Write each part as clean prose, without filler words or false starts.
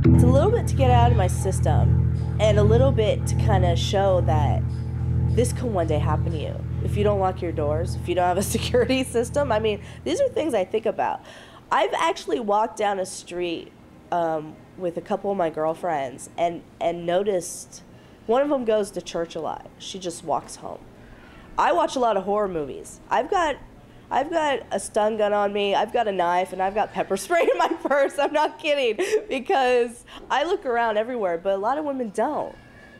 It's a little bit to get out of my system and a little bit to kind of show that this can one day happen to you. If you don't lock your doors, if you don't have a security system, I mean, these are things I think about. I've actually walked down a street with a couple of my girlfriends and noticed one of them goes to church a lot. She just walks home. I watch a lot of horror movies. I've got a stun gun on me, I've got a knife, and I've got pepper spray in my purse. I'm not kidding, because I look around everywhere, but a lot of women don't.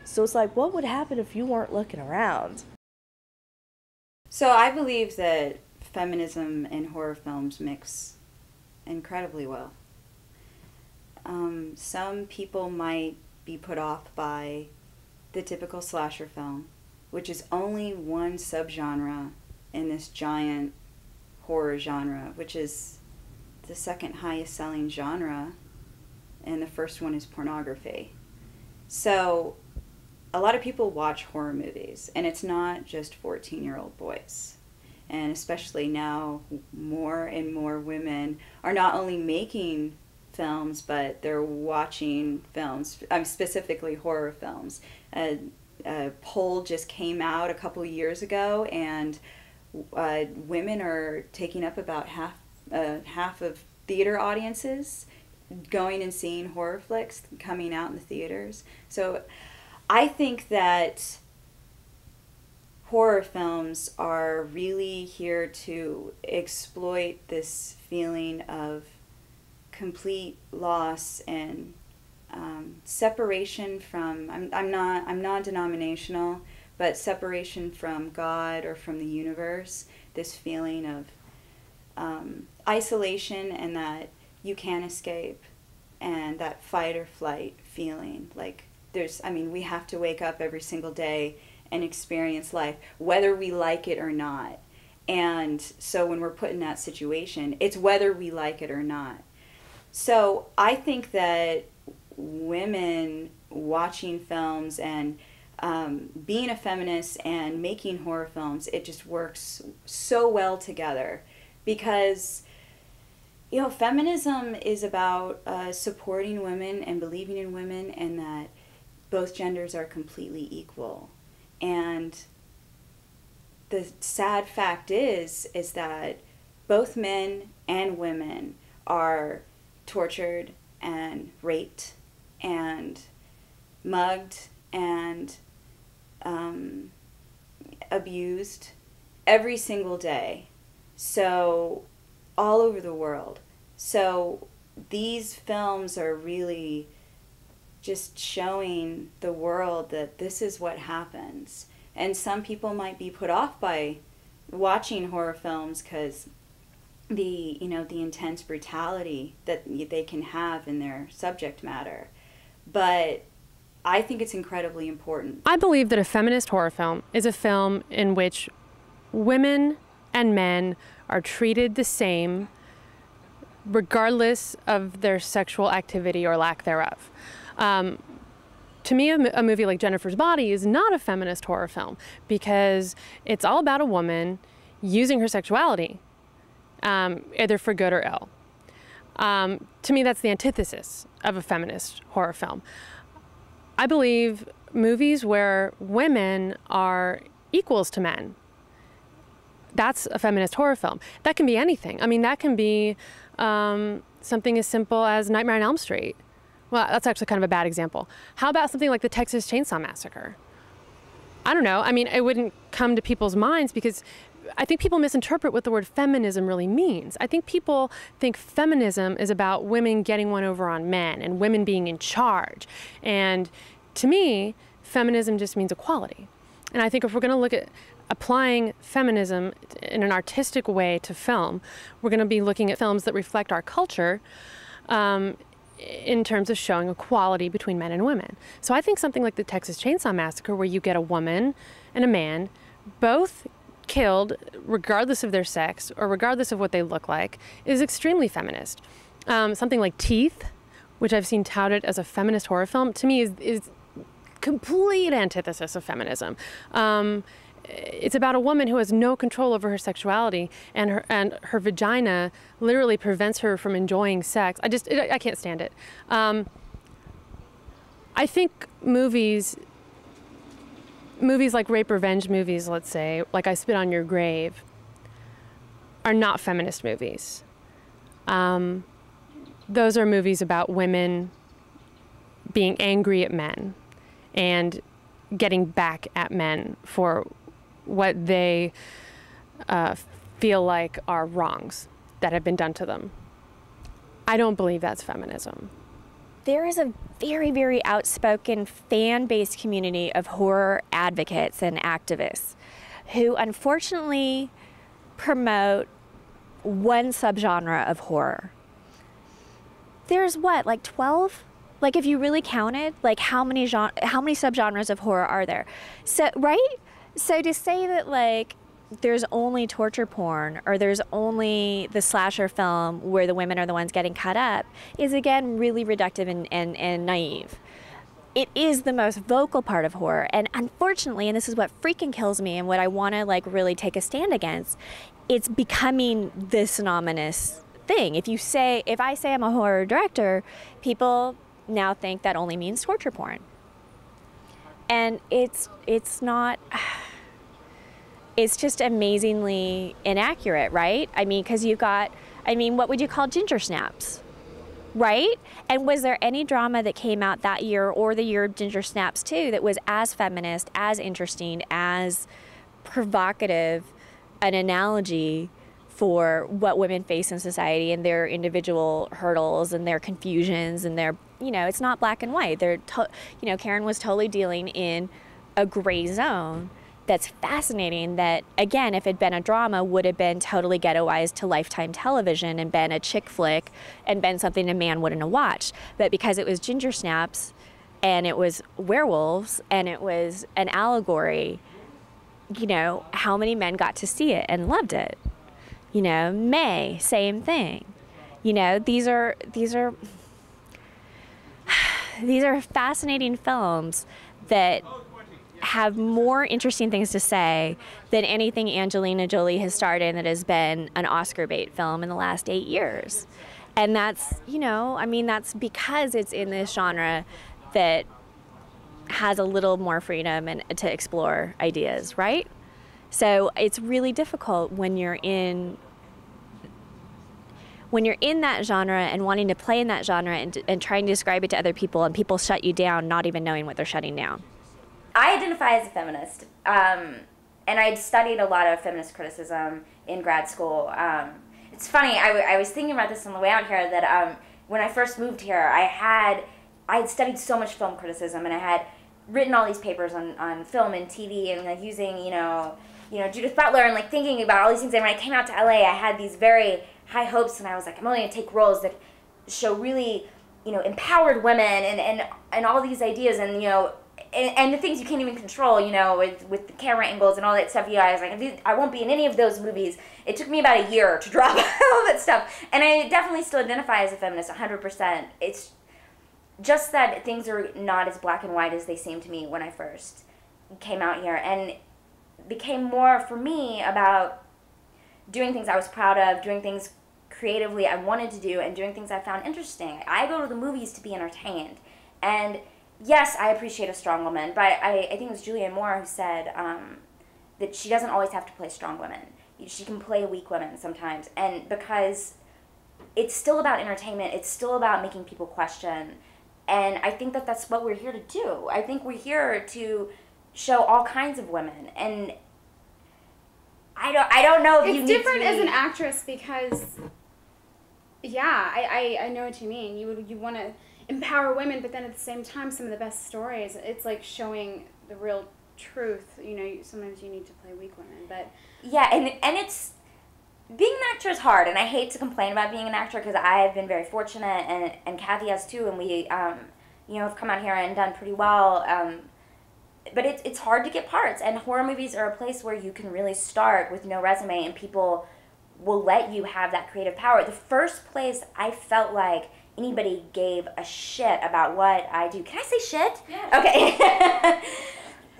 So it's like, what would happen if you weren't looking around? So I believe that feminism and horror films mix incredibly well. Some people might be put off by the typical slasher film, which is only one subgenre in this giant horror genre, which is the second highest selling genre, and the first one is pornography. So a lot of people watch horror movies, and it's not just 14-year-old boys. And especially now, more and more women are not only making films, but they're watching films, specifically horror films. A poll just came out a couple years ago, and women are taking up about half of theater audiences going and seeing horror flicks coming out in the theaters. So I think that horror films are really here to exploit this feeling of complete loss and separation from, I'm non-denominational, but separation from God or from the universe, this feeling of isolation, and that you can't escape, and that fight or flight feeling. Like we have to wake up every single day and experience life, whether we like it or not. And so when we're put in that situation, it's whether we like it or not. So I think that women watching films and being a feminist and making horror films, it just works so well together, because feminism is about supporting women and believing in women, and that both genders are completely equal. And the sad fact is that both men and women are tortured and raped and mugged and abused every single day. So all over the world. So these films are really just showing the world that this is what happens. And some people might be put off by watching horror films because the intense brutality that they can have in their subject matter. But I think it's incredibly important. I believe that a feminist horror film is a film in which women and men are treated the same regardless of their sexual activity or lack thereof. To me, a movie like Jennifer's Body is not a feminist horror film, because it's all about a woman using her sexuality, either for good or ill. To me, that's the antithesis of a feminist horror film. I believe movies where women are equals to men, that's a feminist horror film. That can be anything. I mean, that can be something as simple as Nightmare on Elm Street. Well, that's actually kind of a bad example. How about something like the Texas Chainsaw Massacre? I don't know. I mean, it wouldn't come to people's minds because I think people misinterpret what the word feminism really means. I think people think feminism is about women getting one over on men and women being in charge. And to me, feminism just means equality. And I think if we're going to look at applying feminism in an artistic way to film, we're going to be looking at films that reflect our culture in terms of showing equality between men and women. So I think something like the Texas Chainsaw Massacre, where you get a woman and a man both killed regardless of their sex or regardless of what they look like, is extremely feminist. Something like Teeth, which I've seen touted as a feminist horror film, to me is complete antithesis of feminism. It's about a woman who has no control over her sexuality, and her vagina literally prevents her from enjoying sex. I can't stand it. I think movies like rape revenge movies, let's say, like I Spit on Your Grave, are not feminist movies. Those are movies about women being angry at men and getting back at men for what they feel like are wrongs that have been done to them. I don't believe that's feminism. There is a very, very outspoken fan-based community of horror advocates and activists who unfortunately promote one subgenre of horror. There's what, like 12? Like if you really counted, like how many subgenres of horror are there? So, right? So to say that like there's only torture porn or there's only the slasher film where the women are the ones getting cut up is again really reductive and naive. It is the most vocal part of horror, and unfortunately, and this is what freaking kills me and what I want to like really take a stand against, it's becoming this synonymous thing. If I say I'm a horror director, people now think that only means torture porn. And it's not, it's just amazingly inaccurate, right? I mean, because what would you call ginger snaps, right? And was there any drama that came out that year or the year of ginger snaps too that was as feminist, as interesting, as provocative an analogy for what women face in society and their individual hurdles and their confusions and their, it's not black and white. Karen was totally dealing in a gray zone that's fascinating that, again, if it had been a drama, would have been totally ghettoized to Lifetime television and been a chick flick and been something a man wouldn't have watched. But because it was ginger snaps and it was werewolves and it was an allegory, how many men got to see it and loved it? May, same thing. These are fascinating films that have more interesting things to say than anything Angelina Jolie has starred in that has been an Oscar bait film in the last 8 years. And that's, that's because it's in this genre that has a little more freedom and to explore ideas, right? So it's really difficult when you're in that genre and wanting to play in that genre and trying to describe it to other people, and people shut you down not even knowing what they're shutting down. I identify as a feminist, and I'd studied a lot of feminist criticism in grad school. It's funny, I was thinking about this on the way out here, that when I first moved here, I had studied so much film criticism, and I had written all these papers on film and TV, and like using, Judith Butler, and like thinking about all these things. And when I came out to LA, I had these very high hopes, and I was like, I'm only going to take roles that show really, empowered women and all these ideas, and, and the things you can't even control, with the camera angles and all that stuff. I was like, I won't be in any of those movies. It took me about a year to drop all that stuff. And I definitely still identify as a feminist, 100%. It's just that things are not as black and white as they seemed to me when I first came out here. And became more, for me, about doing things I was proud of, doing things creatively I wanted to do, and doing things I found interesting. I go to the movies to be entertained. And yes, I appreciate a strong woman, but I think it was Julianne Moore who said that she doesn't always have to play strong women. She can play weak women sometimes. And because it's still about entertainment, it's still about making people question. And I think that that's what we're here to do. I think we're here to show all kinds of women. And I don't know if it's different as an actress because, I know what you mean. You want to empower women, but then at the same time, some of the best stories, it's like showing the real truth. Sometimes you need to play weak women, but yeah, and it's being an actor is hard, and I hate to complain about being an actor because I've been very fortunate, and Kathy has too, and we have come out here and done pretty well. But it's hard to get parts, and horror movies are a place where you can really start with no resume, and people will let you have that creative power. The first place I felt like anybody gave a shit about what I do. Can I say shit? Yeah. Okay.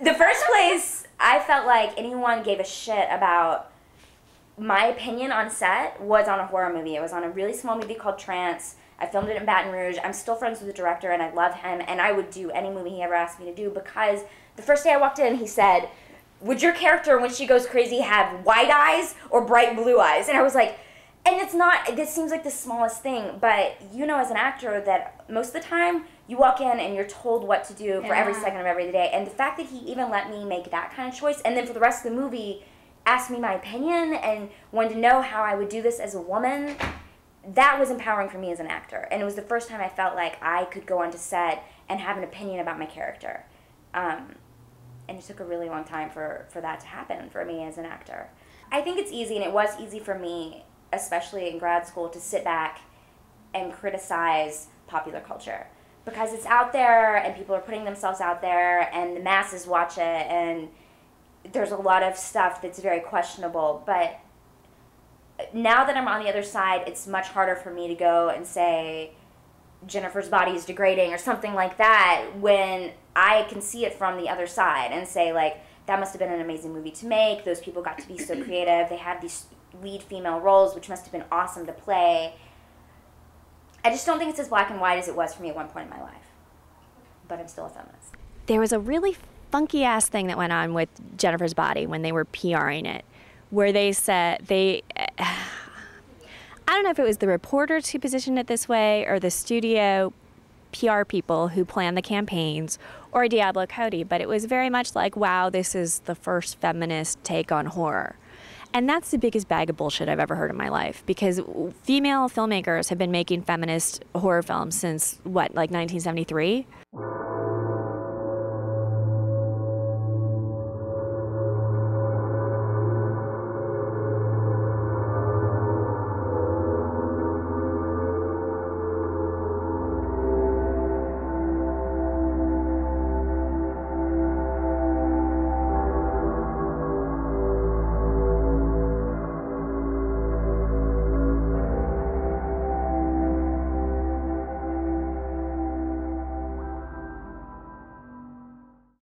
The first place I felt like anyone gave a shit about my opinion on set was on a horror movie. It was on a really small movie called Trance. I filmed it in Baton Rouge. I'm still friends with the director, and I love him, and I would do any movie he ever asked me to do, because the first day I walked in, he said, would your character, when she goes crazy, have white eyes or bright blue eyes? And I was like, and it's not, this seems like the smallest thing, but you know as an actor that most of the time, you walk in and you're told what to do for every second of every day. And the fact that he even let me make that kind of choice, and then for the rest of the movie, asked me my opinion and wanted to know how I would do this as a woman, that was empowering for me as an actor. And it was the first time I felt like I could go onto set and have an opinion about my character. And it took a really long time for that to happen for me as an actor. I think it's easy, and it was easy for me, especially in grad school, to sit back and criticize popular culture. Because it's out there, and people are putting themselves out there, and the masses watch it, and there's a lot of stuff that's very questionable. But now that I'm on the other side, it's much harder for me to go and say Jennifer's body is degrading or something like that, when I can see it from the other side and say, like, that must have been an amazing movie to make. Those people got to be so creative. They had these lead female roles, which must have been awesome to play. I just don't think it's as black and white as it was for me at one point in my life. But I'm still a feminist. There was a really funky ass thing that went on with Jennifer's Body when they were PRing it, where they said I don't know if it was the reporters who positioned it this way or the studio PR people who planned the campaigns or Diablo Cody, but it was very much like, wow, this is the first feminist take on horror. And that's the biggest bag of bullshit I've ever heard in my life, because female filmmakers have been making feminist horror films since, what, like 1973?